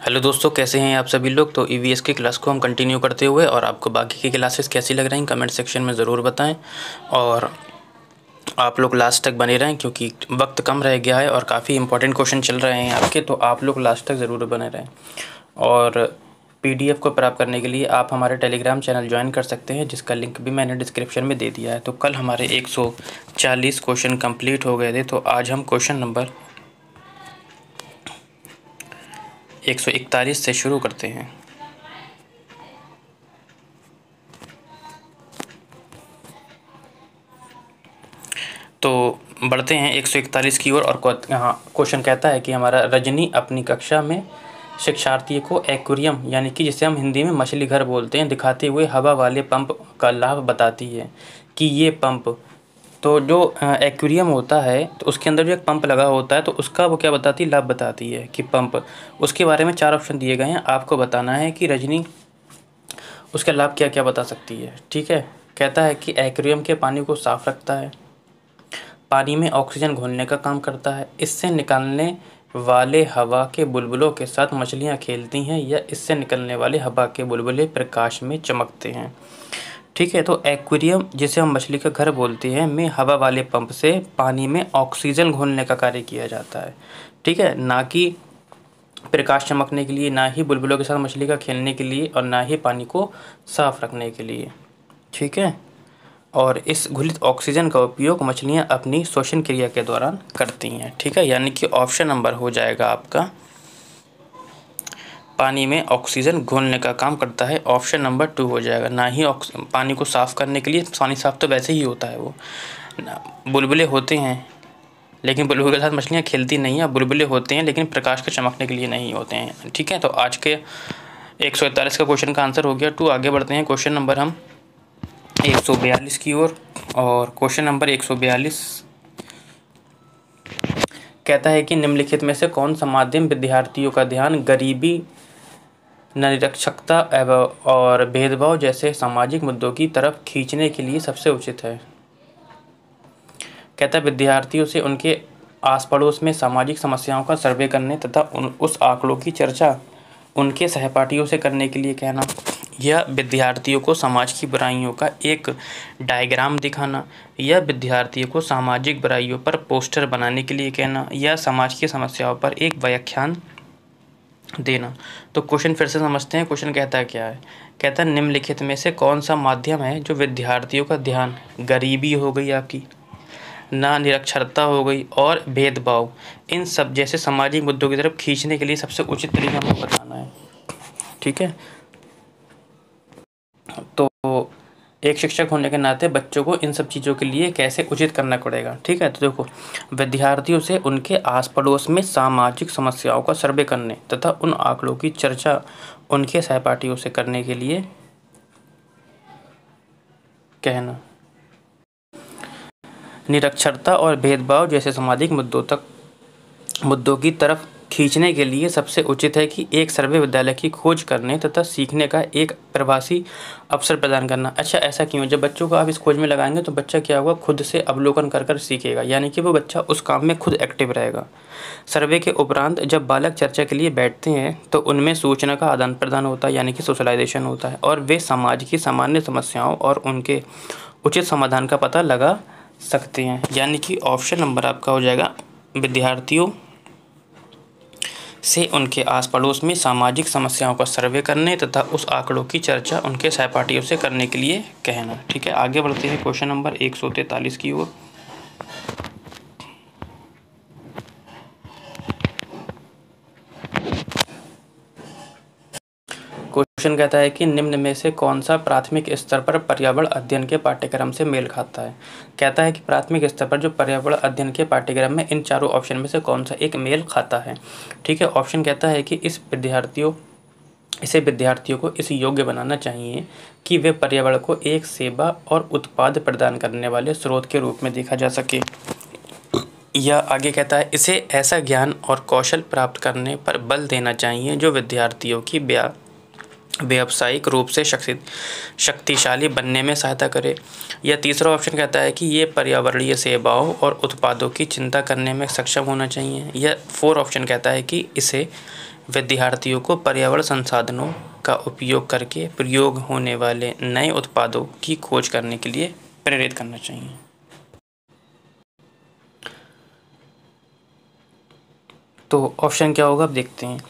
Hello दोस्तों, कैसे हैं आप सभी लोग। तो ईवीएस की क्लास को हम कंटिन्यू करते हुए और आपको बाकी की क्लासेस कैसी लग रही हैं कमेंट सेक्शन में ज़रूर बताएं। और आप लोग लास्ट तक बने रहें क्योंकि वक्त कम रह गया है और काफ़ी इंपॉर्टेंट क्वेश्चन चल रहे हैं आपके, तो आप लोग लास्ट तक ज़रूर बने रहें। और पीडीएफ को प्राप्त करने के लिए आप हमारे टेलीग्राम चैनल ज्वाइन कर सकते हैं, जिसका लिंक भी मैंने डिस्क्रिप्शन में दे दिया है। तो कल हमारे 140 क्वेश्चन कंप्लीट हो गए थे, तो आज हम क्वेश्चन नंबर 141 से शुरू करते हैं। तो बढ़ते हैं 141 की ओर। और यहाँ क्वेश्चन कहता है कि हमारा रजनी अपनी कक्षा में शिक्षार्थी को एक्वेरियम यानी कि जिसे हम हिंदी में मछली घर बोलते हैं दिखाते हुए हवा वाले पंप का लाभ बताती है कि ये पंप, तो जो एक्वेरियम होता है तो उसके अंदर जो एक पंप लगा होता है तो उसका वो क्या बताती है, लाभ बताती है कि पंप, उसके बारे में 4 ऑप्शन दिए गए हैं। आपको बताना है कि रजनी उसका लाभ क्या क्या बता सकती है। ठीक है, कहता है कि एक्वेरियम के पानी को साफ रखता है, पानी में ऑक्सीजन घोलने का काम करता है, इससे निकलने वाले हवा के बुलबुलों के साथ मछलियां खेलती हैं या इससे निकलने वाले हवा के बुलबुले प्रकाश में चमकते हैं। ठीक है, तो एक्वेरियम जिसे हम मछली का घर बोलते हैं में हवा वाले पंप से पानी में ऑक्सीजन घोलने का कार्य किया जाता है। ठीक है, ना कि प्रकाश चमकने के लिए, ना ही बुलबुलों के साथ मछली का खेलने के लिए और ना ही पानी को साफ रखने के लिए। ठीक है, और इस घुलित ऑक्सीजन का उपयोग मछलियां अपनी श्वसन क्रिया के दौरान करती हैं। ठीक है, यानी कि ऑप्शन नंबर हो जाएगा आपका पानी में ऑक्सीजन घोलने का काम करता है, ऑप्शन नंबर 2 हो जाएगा। ना ही पानी को साफ़ करने के लिए, पानी साफ़ तो वैसे ही होता है, वो बुलबुले होते हैं लेकिन बुलबुले के साथ मछलियाँ खेलती नहीं हैं। बुलबुले होते हैं लेकिन प्रकाश के चमकने के लिए नहीं होते हैं। ठीक है, तो आज के 141 का क्वेश्चन का आंसर हो गया 2। आगे बढ़ते हैं क्वेश्चन नंबर हम 142 की ओर। और क्वेश्चन नंबर 142 कहता है कि निम्नलिखित में से कौन सा माध्यम विद्यार्थियों का ध्यान गरीबी, निरक्षरता और भेदभाव जैसे सामाजिक मुद्दों की तरफ खींचने के लिए सबसे उचित है। कहता है विद्यार्थियों से उनके आस पड़ोस में सामाजिक समस्याओं का सर्वे करने तथा उस आंकड़ों की चर्चा उनके सहपाठियों से करने के लिए कहना, या विद्यार्थियों को समाज की बुराइयों का एक डायग्राम दिखाना, या विद्यार्थियों को सामाजिक बुराइयों पर पोस्टर बनाने के लिए कहना, या समाज की समस्याओं पर एक व्याख्यान देना। तो क्वेश्चन फिर से समझते हैं। क्वेश्चन कहता है क्या है, कहता है निम्नलिखित में से कौन सा माध्यम है जो विद्यार्थियों का ध्यान, गरीबी हो गई आपकी, ना निरक्षरता हो गई और भेदभाव, इन सब जैसे सामाजिक मुद्दों की तरफ खींचने के लिए सबसे उचित तरीका हमको बताना है। ठीक है, तो एक शिक्षक होने के नाते बच्चों को इन सब चीज़ों के लिए कैसे उचित करना पड़ेगा। ठीक है, तो देखो, विद्यार्थियों से उनके आस पड़ोस में सामाजिक समस्याओं का सर्वे करने तथा उन आंकड़ों की चर्चा उनके सहपाठियों से करने के लिए कहना। निरक्षरता और भेदभाव जैसे सामाजिक मुद्दों की तरफ खींचने के लिए सबसे उचित है कि एक सर्वे विद्यालय की खोज करने तथा सीखने का एक प्रवासी अवसर प्रदान करना। अच्छा, ऐसा क्यों? जब बच्चों को आप इस खोज में लगाएंगे तो बच्चा क्या होगा, खुद से अवलोकन कर कर सीखेगा, यानी कि वो बच्चा उस काम में खुद एक्टिव रहेगा। सर्वे के उपरांत जब बालक चर्चा के लिए बैठते हैं तो उनमें सूचना का आदान प्रदान होता है, यानी कि सोशलाइजेशन होता है, और वे समाज की सामान्य समस्याओं और उनके उचित समाधान का पता लगा सकते हैं। यानी कि ऑप्शन नंबर आपका हो जाएगा विद्यार्थियों से उनके आस पड़ोस में सामाजिक समस्याओं का सर्वे करने तथा उस आंकड़ों की चर्चा उनके सहपाठियों से करने के लिए कहना। ठीक है, आगे बढ़ते हैं क्वेश्चन नंबर 143 की ओर। क्वेश्चन कहता है कि निम्न में से कौन सा प्राथमिक स्तर पर पर्यावरण अध्ययन के पाठ्यक्रम से मेल खाता है। कहता है कि प्राथमिक स्तर पर जो पर्यावरण अध्ययन के पाठ्यक्रम में इन चारों ऑप्शन में से कौन सा एक मेल खाता है। ठीक है, ऑप्शन कहता है कि इसे विद्यार्थियों को इस योग्य बनाना चाहिए कि वे पर्यावरण को एक सेवा और उत्पाद प्रदान करने वाले स्रोत के रूप में देखा जा सके। या आगे कहता है इसे ऐसा ज्ञान और कौशल प्राप्त करने पर बल देना चाहिए जो विद्यार्थियों की व्यावसायिक रूप से शक्तिशाली बनने में सहायता करे। या तीसरा ऑप्शन कहता है कि ये पर्यावरणीय सेवाओं और उत्पादों की चिंता करने में सक्षम होना चाहिए। या 4 ऑप्शन कहता है कि इसे विद्यार्थियों को पर्यावरण संसाधनों का उपयोग करके प्रयोग होने वाले नए उत्पादों की खोज करने के लिए प्रेरित करना चाहिए। तो ऑप्शन क्या होगा, अब देखते हैं।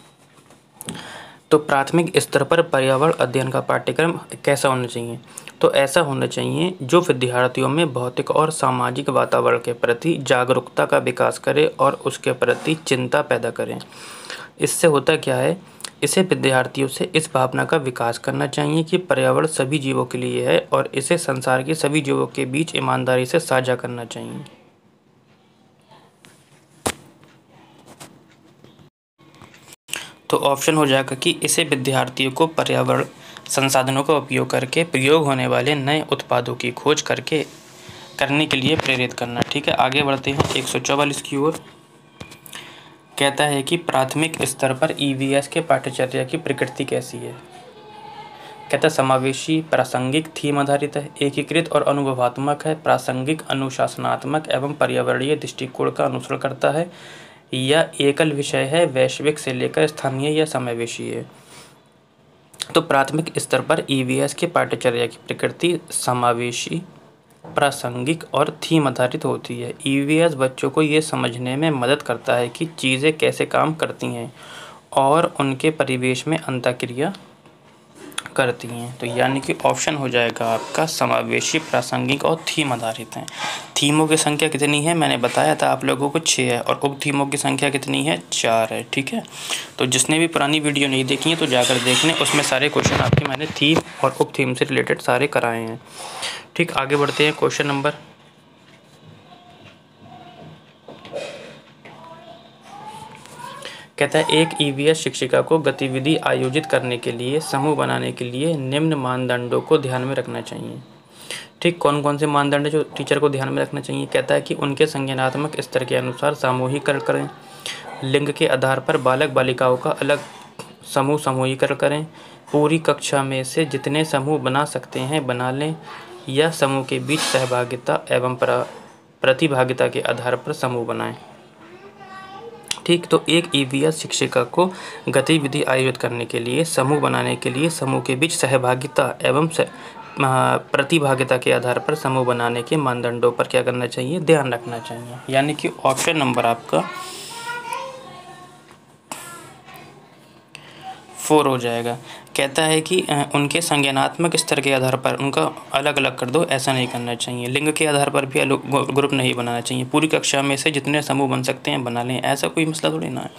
तो प्राथमिक स्तर पर पर्यावरण अध्ययन का पाठ्यक्रम कैसा होना चाहिए? तो ऐसा होना चाहिए जो विद्यार्थियों में भौतिक और सामाजिक वातावरण के प्रति जागरूकता का विकास करे और उसके प्रति चिंता पैदा करें। इससे होता क्या है, इसे विद्यार्थियों से इस भावना का विकास करना चाहिए कि पर्यावरण सभी जीवों के लिए है और इसे संसार के सभी जीवों के बीच ईमानदारी से साझा करना चाहिए। तो ऑप्शन हो जाएगा कि इसे विद्यार्थियों को पर्यावरण संसाधनों का उपयोग करके प्रयोग होने वाले नए उत्पादों की खोज करने के लिए प्रेरित करना। ठीक है, आगे बढ़ते हैं 144 की ओर। कहता है कि प्राथमिक स्तर पर ईवीएस के पाठ्यचर्या की प्रकृति कैसी है? कहता है समावेशी, प्रासंगिक, थीम आधारित है, एकीकृत और अनुभवात्मक है, प्रासंगिक, अनुशासनात्मक एवं पर्यावरणीय दृष्टिकोण का अनुसरण करता है, या एकल विषय है, वैश्विक से लेकर स्थानीय या समावेशी है। तो प्राथमिक स्तर पर ईवीएस के पाठ्यचर्या की प्रकृति समावेशी, प्रासंगिक और थीम आधारित होती है। ईवीएस बच्चों को ये समझने में मदद करता है कि चीज़ें कैसे काम करती हैं और उनके परिवेश में अंतःक्रिया करती हैं। तो यानी कि ऑप्शन हो जाएगा आपका समावेशी, प्रासंगिक और थीम आधारित हैं। थीमों की संख्या कितनी है, मैंने बताया था आप लोगों को 6 है, और उप थीमों की संख्या कितनी है, 4 है। ठीक है, तो जिसने भी पुरानी वीडियो नहीं देखी है तो जाकर देख लें, उसमें सारे क्वेश्चन आपके मैंने थीम और उप थीम से रिलेटेड सारे कराए हैं। ठीक, आगे बढ़ते हैं। क्वेश्चन नंबर कहता है एक ईवीएस शिक्षिका को गतिविधि आयोजित करने के लिए समूह बनाने के लिए निम्न मानदंडों को ध्यान में रखना चाहिए। ठीक, कौन कौन से मानदंड जो टीचर को ध्यान में रखना चाहिए? कहता है कि उनके संज्ञानात्मक स्तर के अनुसार सामूहिकरण करें, लिंग के आधार पर बालक बालिकाओं का अलग समूहीकरण करें, पूरी कक्षा में से जितने समूह बना सकते हैं बना लें, या समूह के बीच सहभागिता एवं प्रतिभागिता के आधार पर समूह बनाएं। ठीक, तो एक ईवीएस शिक्षिका को गतिविधि आयोजित करने के लिए, समूह बनाने के लिए, समूह के बीच सहभागिता एवं प्रतिभागिता के आधार पर समूह बनाने के मानदंडों पर क्या करना चाहिए, ध्यान रखना चाहिए। यानी कि ऑप्शन नंबर आपका 4 हो जाएगा। कहता है कि उनके संज्ञानात्मक स्तर के आधार पर उनका अलग अलग कर दो, ऐसा नहीं करना चाहिए। लिंग के आधार पर भी ग्रुप नहीं बनाना चाहिए। पूरी कक्षा में से जितने समूह बन सकते हैं बना लें, ऐसा कोई मसला थोड़ी ना है।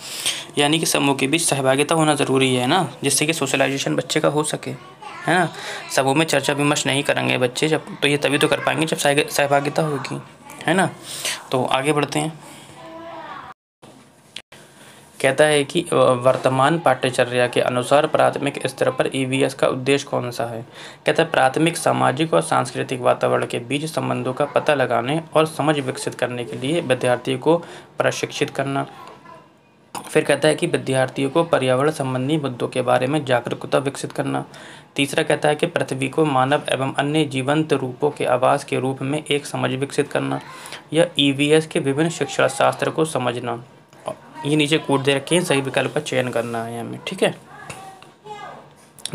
यानी कि समूह के बीच सहभागिता होना ज़रूरी है ना, जिससे कि सोशलाइजेशन बच्चे का हो सके, है ना। समूह में चर्चा विमर्श नहीं करेंगे बच्चे जब, तो ये तभी तो कर पाएंगे जब सहभागिता होगी, है ना। तो आगे बढ़ते हैं। कहता है कि वर्तमान पाठ्यचर्या के अनुसार प्राथमिक स्तर पर ईवीएस का उद्देश्य कौन सा है? कहता है प्राथमिक सामाजिक और सांस्कृतिक वातावरण के बीच संबंधों का पता लगाने और समझ विकसित करने के लिए विद्यार्थियों को प्रशिक्षित करना। फिर कहता है कि विद्यार्थियों को पर्यावरण संबंधी मुद्दों के बारे में जागरूकता विकसित करना। तीसरा कहता है कि पृथ्वी को मानव एवं अन्य जीवंत रूपों के आवास के रूप में एक समझ विकसित करना, या ईवीएस के विभिन्न शिक्षा शास्त्र को समझना। ये नीचे कोड दे रखे हैं, सही विकल्प का चयन करना है हमें। ठीक है,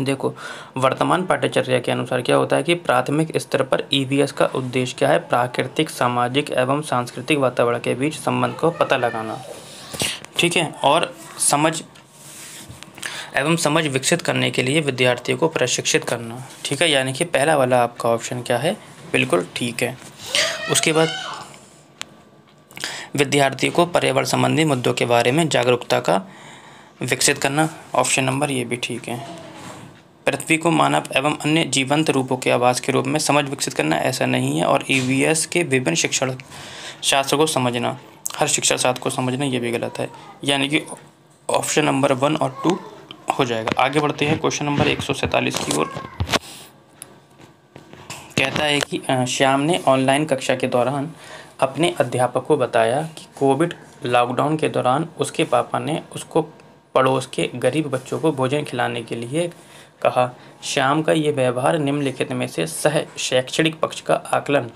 देखो वर्तमान पाठ्यचर्या के अनुसार क्या होता है कि प्राथमिक स्तर पर ईवीएस का उद्देश्य क्या है, प्राकृतिक, सामाजिक एवं सांस्कृतिक वातावरण के बीच संबंध को पता लगाना। ठीक है, और समझ विकसित करने के लिए विद्यार्थियों को प्रशिक्षित करना। ठीक है, यानी कि पहला वाला आपका ऑप्शन क्या है, बिल्कुल ठीक है। उसके बाद विद्यार्थियों को पर्यावरण संबंधी मुद्दों के बारे में जागरूकता का विकसित करना, ऑप्शन नंबर ये भी ठीक है। पृथ्वी को मानव एवं अन्य जीवंत रूपों के आवास के रूप में समझ विकसित करना, ऐसा नहीं है। और ईवीएस के विभिन्न शिक्षण शास्त्र को समझना, हर शिक्षा शास्त्र को समझना, ये भी गलत है। यानी कि ऑप्शन नंबर 1 और 2 हो जाएगा। आगे बढ़ते हैं क्वेश्चन नंबर 147 की ओर। कहता है कि श्याम ने ऑनलाइन कक्षा के दौरान अपने अध्यापक को बताया कि कोविड लॉकडाउन के दौरान उसके पापा ने उसको पड़ोस के गरीब बच्चों को भोजन खिलाने के लिए कहा। श्याम का ये व्यवहार निम्नलिखित में से सह शैक्षणिक पक्ष का आकलन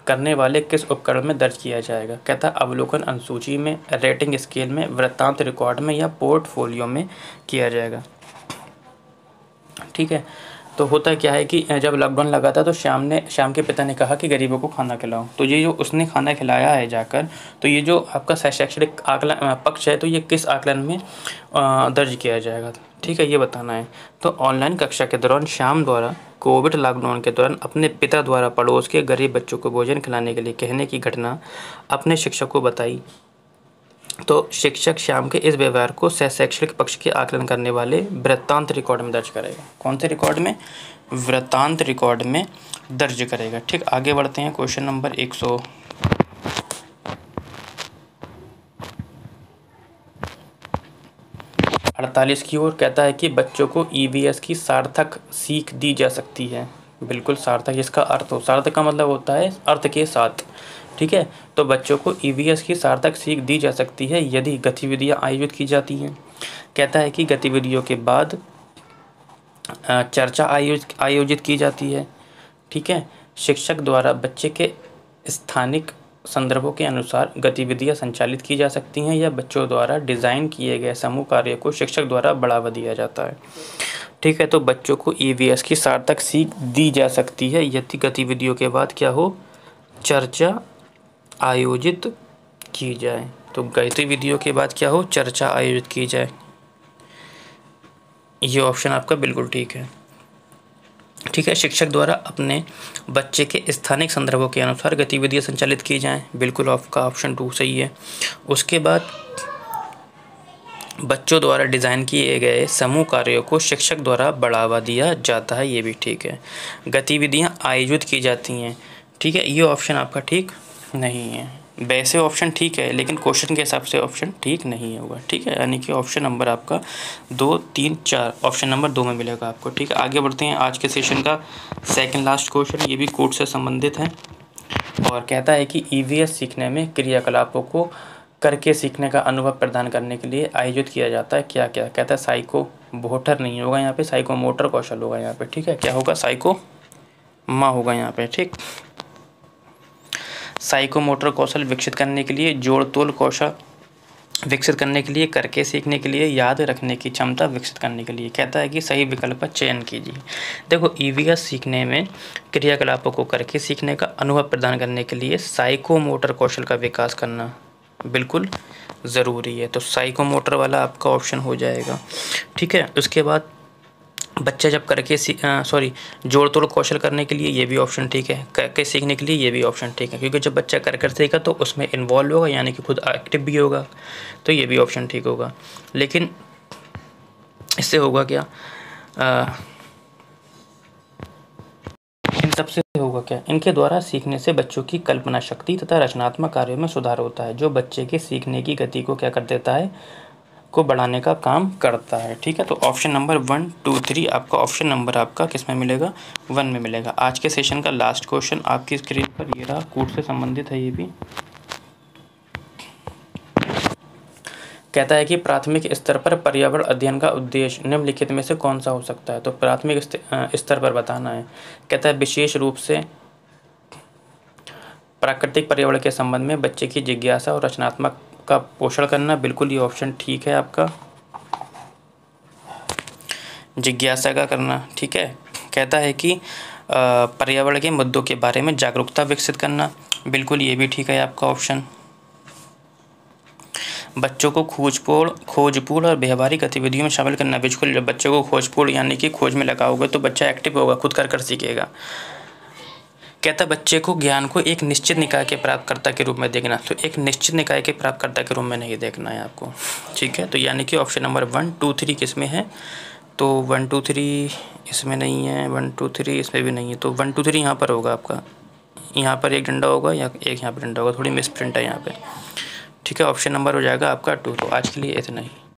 करने वाले किस उपकरण में दर्ज किया जाएगा। कहता है अवलोकन अनुसूची में, रेटिंग स्केल में, वृत्तांत रिकॉर्ड में या पोर्टफोलियो में किया जाएगा। ठीक है, तो होता क्या है कि जब लॉकडाउन लगा था तो श्याम के पिता ने कहा कि गरीबों को खाना खिलाओ। तो ये जो उसने खाना खिलाया है जाकर, तो ये जो आपका शैक्षणिक आकलन पक्ष है, तो ये किस आकलन में दर्ज किया जाएगा। ठीक है, ये बताना है। तो ऑनलाइन कक्षा के दौरान श्याम द्वारा कोविड लॉकडाउन के दौरान अपने पिता द्वारा पड़ोस के गरीब बच्चों को भोजन खिलाने के लिए कहने की घटना अपने शिक्षक को बताई। तो शिक्षक श्याम के इस व्यवहार को शैक्षणिक पक्ष के आकलन करने वाले वृत्तांत रिकॉर्ड में दर्ज करेगा। कौन से रिकॉर्ड में? वृत्तांत रिकॉर्ड में दर्ज करेगा। ठीक, आगे बढ़ते हैं। क्वेश्चन नंबर 148 की ओर। कहता है कि बच्चों को ईवीएस की सार्थक सीख दी जा सकती है। बिल्कुल सार्थक, जिसका अर्थ हो, सार्थक का मतलब होता है अर्थ के साथ। ठीक है, तो बच्चों को ईवीएस की सार्थक सीख दी जा सकती है यदि गतिविधियां आयोजित की जाती हैं। कहता है कि गतिविधियों के बाद चर्चा आयोजित की जाती है। ठीक है, शिक्षक द्वारा बच्चे के स्थानिक संदर्भों के अनुसार गतिविधियां संचालित की जा सकती हैं या बच्चों द्वारा डिज़ाइन किए गए समूह कार्य को शिक्षक द्वारा बढ़ावा दिया जाता है। ठीक है, तो बच्चों को ईवीएस की सार्थक सीख दी जा सकती है यदि गतिविधियों के बाद क्या हो? चर्चा आयोजित की जाए। तो गतिविधियों के बाद क्या हो? चर्चा आयोजित की जाए। ये ऑप्शन आपका बिल्कुल ठीक है। ठीक है, शिक्षक द्वारा अपने बच्चे के स्थानिक संदर्भों के अनुसार गतिविधियां संचालित की जाएं। बिल्कुल आपका ऑप्शन 2 सही है। उसके बाद बच्चों द्वारा डिज़ाइन किए गए समूह कार्यों को शिक्षक द्वारा बढ़ावा दिया जाता है। ये भी ठीक है। गतिविधियां आयोजित की जाती हैं। ठीक है, ये ऑप्शन आपका ठीक नहीं है। वैसे ऑप्शन ठीक है, लेकिन क्वेश्चन के हिसाब से ऑप्शन ठीक नहीं होगा। ठीक है, यानी कि ऑप्शन नंबर आपका 2, 3, 4 ऑप्शन नंबर 2 में मिलेगा आपको। ठीक है, आगे बढ़ते हैं। आज के सेशन का सेकंड लास्ट क्वेश्चन, ये भी कोड से संबंधित है और कहता है कि ईवीएस सीखने में क्रियाकलापों को करके सीखने का अनुभव प्रदान करने के लिए आयोजित किया जाता है क्या क्या। कहता है साइको मोटर नहीं होगा यहाँ पे, साइको मोटर कौशल होगा यहाँ पे। ठीक है, क्या होगा? साइको माँ होगा यहाँ पे। ठीक, साइकोमोटर कौशल विकसित करने के लिए, जोड़ तोड़ कौशल विकसित करने के लिए, करके सीखने के लिए, याद रखने की क्षमता विकसित करने के लिए। कहता है कि सही विकल्प का चयन कीजिए। देखो, ईवीएस सीखने में क्रियाकलापों को करके सीखने का अनुभव प्रदान करने के लिए साइकोमोटर कौशल का विकास करना बिल्कुल ज़रूरी है। तो साइकोमोटर वाला आपका ऑप्शन हो जाएगा। ठीक है, उसके बाद बच्चा जब करके जोड़ तोड़ कौशल करने के लिए, ये भी ऑप्शन ठीक है। करके सीखने के लिए, ये भी ऑप्शन ठीक है, क्योंकि जब बच्चा कर सीखा तो उसमें इन्वॉल्व होगा, यानी कि खुद एक्टिव भी होगा, तो ये भी ऑप्शन ठीक होगा। लेकिन इससे होगा क्या? इन सबसे होगा क्या? इनके द्वारा सीखने से बच्चों की कल्पना शक्ति तथा रचनात्मक कार्यों में सुधार होता है, जो बच्चे के सीखने की गति को क्या कर देता है? को बढ़ाने का काम करता है। ठीक है, तो ऑप्शन नंबर 1, 2, 3 आपका ऑप्शन नंबर आपका किस में मिलेगा? 1 में मिलेगा। आज के सेशन का लास्ट क्वेश्चन आपकी स्क्रीन पर ये रहा, कोड से संबंधित है ये भी। कहता है कि प्राथमिक स्तर पर पर्यावरण अध्ययन का उद्देश्य निम्नलिखित में से कौन सा हो सकता है। तो प्राथमिक स्तर पर बताना है। कहता है विशेष रूप से प्राकृतिक पर्यावरण के संबंध में बच्चे की जिज्ञासा और रचनात्मक का पोषण करना। बिल्कुल ये ऑप्शन ठीक है आपका, जिज्ञासा का करना। ठीक है, कहता है कि पर्यावरण के मुद्दों के बारे में जागरूकता विकसित करना। बिल्कुल ये भी ठीक है आपका ऑप्शन। बच्चों को खोजपूर्ण और व्यवहारिक गतिविधियों में शामिल करना। बिल्कुल, जब बच्चों को खोजपूर्ण यानी कि खोज में लगाओगे तो बच्चा एक्टिव होगा, खुद कर सीखेगा। कहता बच्चे को ज्ञान को एक निश्चित निकाय के प्राप्तकर्ता के रूप में देखना। तो एक निश्चित निकाय के प्राप्तकर्ता के रूप में नहीं देखना है आपको। ठीक है, तो यानी कि ऑप्शन नंबर 1, 2, 3 किस में है? तो 1, 2, 3 इसमें नहीं है, 1, 2, 3 इसमें भी नहीं है। तो 1, 2, 3 यहाँ पर होगा आपका। यहाँ पर एक डंडा होगा या एक यहाँ पर डंडा होगा, थोड़ी मिस प्रिंट है यहाँ पे। ठीक है, ऑप्शन नंबर हो जाएगा आपका 2। तो आज के लिए इतना ही।